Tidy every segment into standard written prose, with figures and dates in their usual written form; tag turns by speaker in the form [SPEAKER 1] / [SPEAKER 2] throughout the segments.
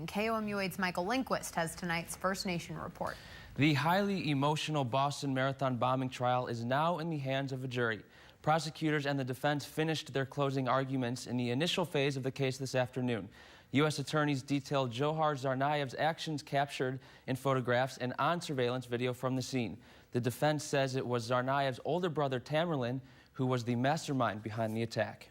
[SPEAKER 1] KOMU-8's Michael Lindquist has tonight's First Nation report.
[SPEAKER 2] The highly emotional Boston Marathon bombing trial is now in the hands of a jury. Prosecutors and the defense finished their closing arguments in the initial phase of the case this afternoon. U.S. attorneys detailed Johar Tsarnaev's actions captured in photographs and on surveillance video from the scene. The defense says it was Tsarnaev's older brother Tamerlan who was the mastermind behind the attack.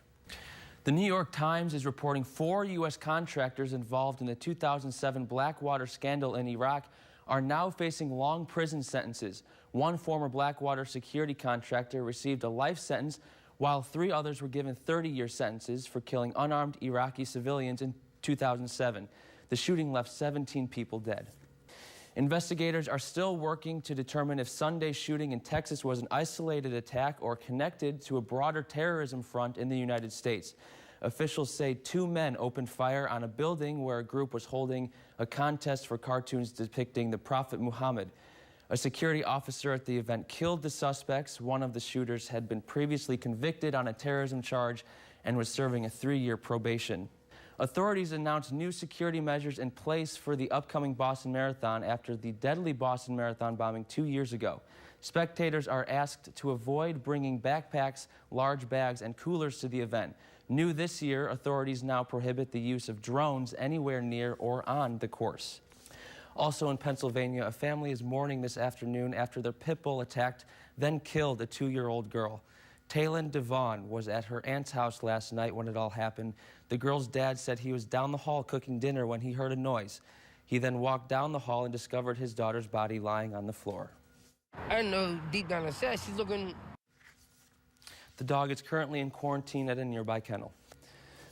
[SPEAKER 2] The New York Times is reporting 4 U.S. contractors involved in the 2007 Blackwater scandal in Iraq are now facing long prison sentences. One former Blackwater security contractor received a life sentence, while 3 others were given 30-year sentences for killing unarmed Iraqi civilians in 2007. The shooting left 17 people dead. Investigators are still working to determine if Sunday's shooting in Texas was an isolated attack or connected to a broader terrorism front in the United States. Officials say 2 men opened fire on a building where a group was holding a contest for cartoons depicting the Prophet Muhammad. A security officer at the event killed the suspects. One of the shooters had been previously convicted on a terrorism charge and was serving a 3-year probation. Authorities announced new security measures in place for the upcoming Boston Marathon after the deadly Boston Marathon bombing 2 years ago. Spectators are asked to avoid bringing backpacks, large bags, and coolers to the event. New this year, authorities now prohibit the use of drones anywhere near or on the course. Also in Pennsylvania, a family is mourning this afternoon after their pit bull attacked, then killed a 2-year-old girl. Taylin Devon was at her aunt's house last night when it all happened. The girl's dad said he was down the hall cooking dinner when he heard a noise. He then walked down the hall and discovered his daughter's body lying on the floor.
[SPEAKER 3] I know deep down inside she's looking.
[SPEAKER 2] The dog is currently in quarantine at a nearby kennel.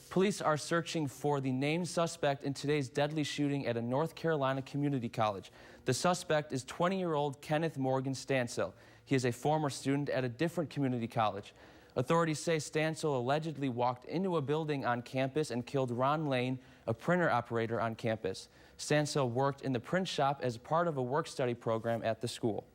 [SPEAKER 2] Police are searching for the named suspect in today's deadly shooting at a North Carolina community college. The suspect is 20-year-old Kenneth Morgan Stansel. He is a former student at a different community college. Authorities say Stansel allegedly walked into a building on campus and killed Ron Lane, a printer operator on campus. Stansel worked in the print shop as part of a work-study program at the school.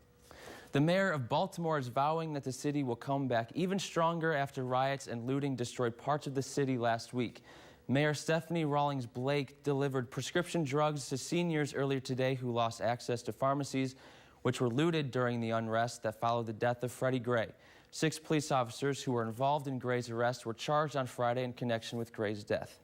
[SPEAKER 2] The mayor of Baltimore is vowing that the city will come back even stronger after riots and looting destroyed parts of the city last week. Mayor Stephanie Rawlings Blake delivered prescription drugs to seniors earlier today who lost access to pharmacies, which were looted during the unrest that followed the death of Freddie Gray. 6 police officers who were involved in Gray's arrest were charged on Friday in connection with Gray's death.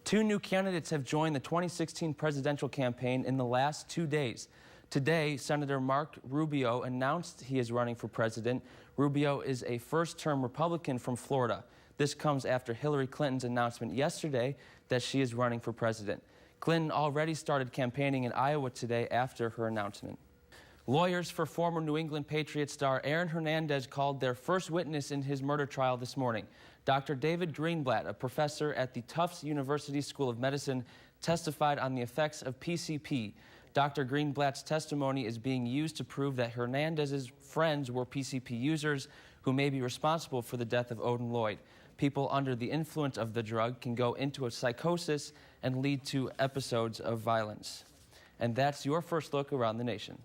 [SPEAKER 2] 2 new candidates have joined the 2016 presidential campaign in the last 2 days. Today, Senator Marco Rubio announced he is running for president. Rubio is a first-term Republican from Florida. This comes after Hillary Clinton's announcement yesterday that she is running for president. Clinton already started campaigning in Iowa today after her announcement. Lawyers for former New England Patriots star Aaron Hernandez called their first witness in his murder trial this morning. Dr. David Greenblatt, a professor at the Tufts University School of Medicine, testified on the effects of PCP. Dr. Greenblatt's testimony is being used to prove that Hernandez's friends were PCP users who may be responsible for the death of Odin Lloyd. People under the influence of the drug can go into a psychosis and lead to episodes of violence. And that's your first look around the nation.